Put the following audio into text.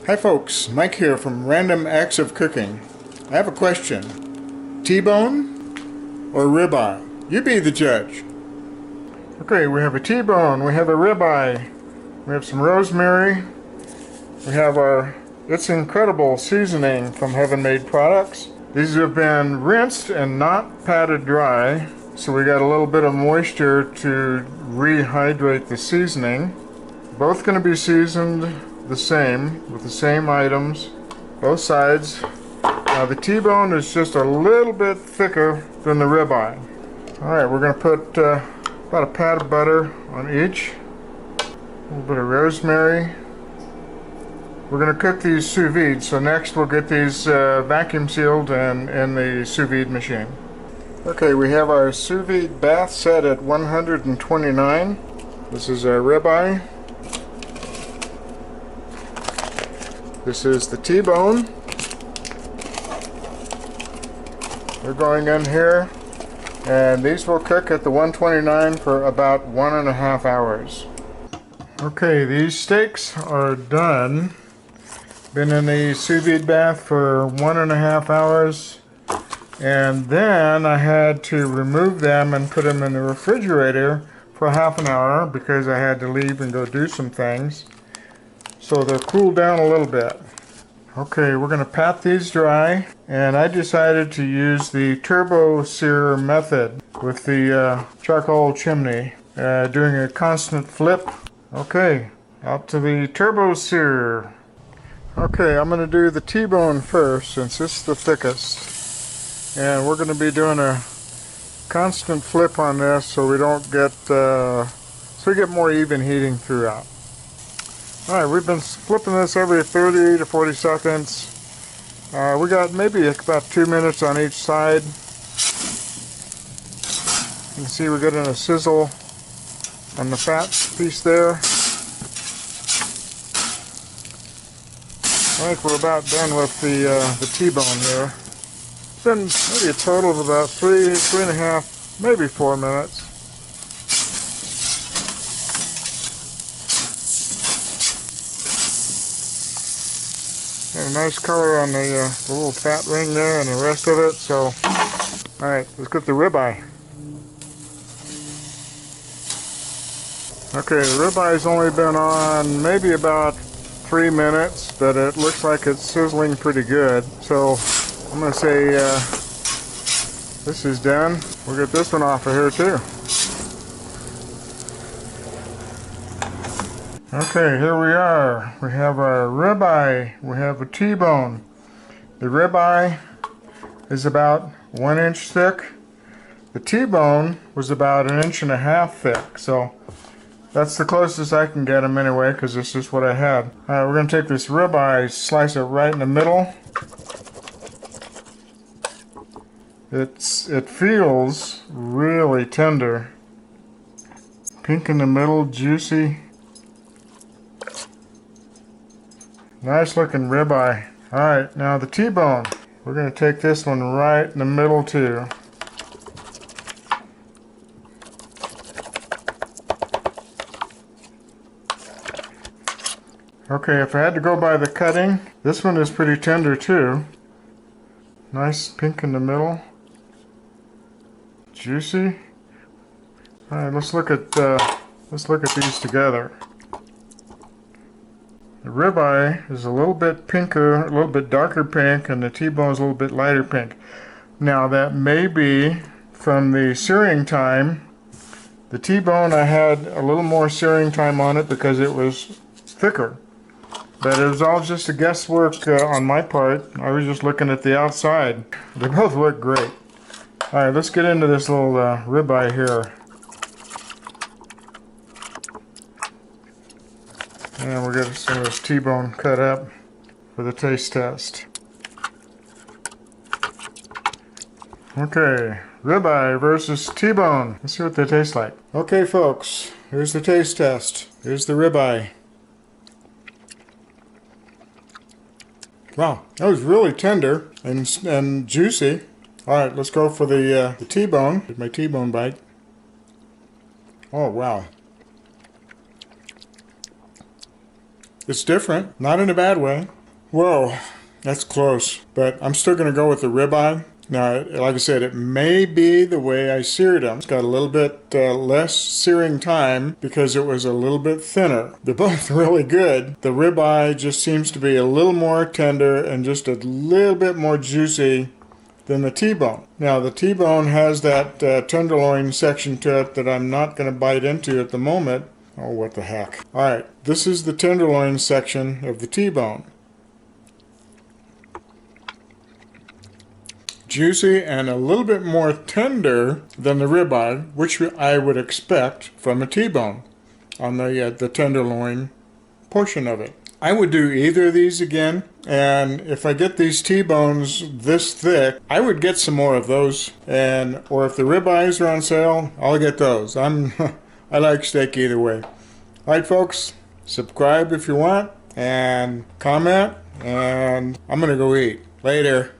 Hi folks, Mike here from Random Acts of Cooking. I have a question. T-bone or ribeye? You be the judge. Okay, we have a T-bone, we have a ribeye, we have some rosemary, we have our It's Incredible seasoning from Heaven Made Products. These have been rinsed and not patted dry, so we got a little bit of moisture to rehydrate the seasoning. Both going to be seasoned the same, with the same items, both sides. Now the T-bone is just a little bit thicker than the ribeye. Alright, we're going to put about a pat of butter on each, a little bit of rosemary. We're going to cook these sous vide, so next we'll get these vacuum sealed and in the sous vide machine. Okay, we have our sous vide bath set at 129. This is our ribeye. This is the T-bone. They're going in here, and these will cook at the 129 for about 1.5 hours. Okay, these steaks are done. Been in the sous vide bath for 1.5 hours, and then I had to remove them and put them in the refrigerator for half an hour because I had to leave and go do some things. So they're cooled down a little bit. Okay, we're going to pat these dry, and I decided to use the turbo sear method with the charcoal chimney, doing a constant flip. Okay, out to the turbo sear. Okay, I'm going to do the T-bone first since it's the thickest, and we're going to be doing a constant flip on this so we don't get so we get more even heating throughout. Alright, we've been flipping this every 30 to 40 seconds. We got maybe about 2 minutes on each side. You can see we're getting a sizzle on the fat piece there. I think we're about done with the T-bone here. It's been maybe a total of about 3.5, maybe 4 minutes. Got a nice color on the little fat ring there and the rest of it. So, alright, let's get the ribeye. Okay, the ribeye's only been on maybe about 3 minutes, but it looks like it's sizzling pretty good. So, I'm going to say this is done. We'll get this one off of here too. Okay, here we are. We have our ribeye, we have a T-bone. The ribeye is about 1 inch thick. The T-bone was about 1.5 inches thick. So that's the closest I can get them anyway, because this is what I had. Alright, we're going to take this ribeye, slice it right in the middle. It feels really tender. Pink in the middle, juicy. Nice looking ribeye. Alright, now the T-bone. We're going to take this one right in the middle too. Okay, if I had to go by the cutting, this one is pretty tender too. Nice pink in the middle. Juicy. Alright, let's look at these together. The ribeye is a little bit pinker, a little bit darker pink, and the T-bone is a little bit lighter pink. Now that may be from the searing time. The T-bone, I had a little more searing time on it because it was thicker. But it was all just a guesswork on my part. I was just looking at the outside. They both look great. Alright, let's get into this little ribeye here. And we'll get some of this T-bone cut up for the taste test. Okay, ribeye versus T-bone. Let's see what they taste like. Okay folks, here's the taste test. Here's the ribeye. Wow, that was really tender and juicy. Alright, let's go for the T-bone. Here's my T-bone bite. Oh wow. It's different, not in a bad way. Whoa, that's close. But I'm still going to go with the ribeye. Now, like I said, it may be the way I seared them. It's got a little bit less searing time because it was a little bit thinner. They're both really good. The ribeye just seems to be a little more tender and just a little bit more juicy than the T-bone. Now, the T-bone has that tenderloin section to it that I'm not going to bite into at the moment. Oh, what the heck. All right, this is the tenderloin section of the T-bone. Juicy and a little bit more tender than the ribeye, which I would expect from a T-bone on the tenderloin portion of it. I would do either of these again, and if I get these T-bones this thick, I would get some more of those, or if the ribeyes are on sale, I'll get those. I like steak either way. All right, folks, subscribe if you want, and comment, and I'm gonna go eat. Later.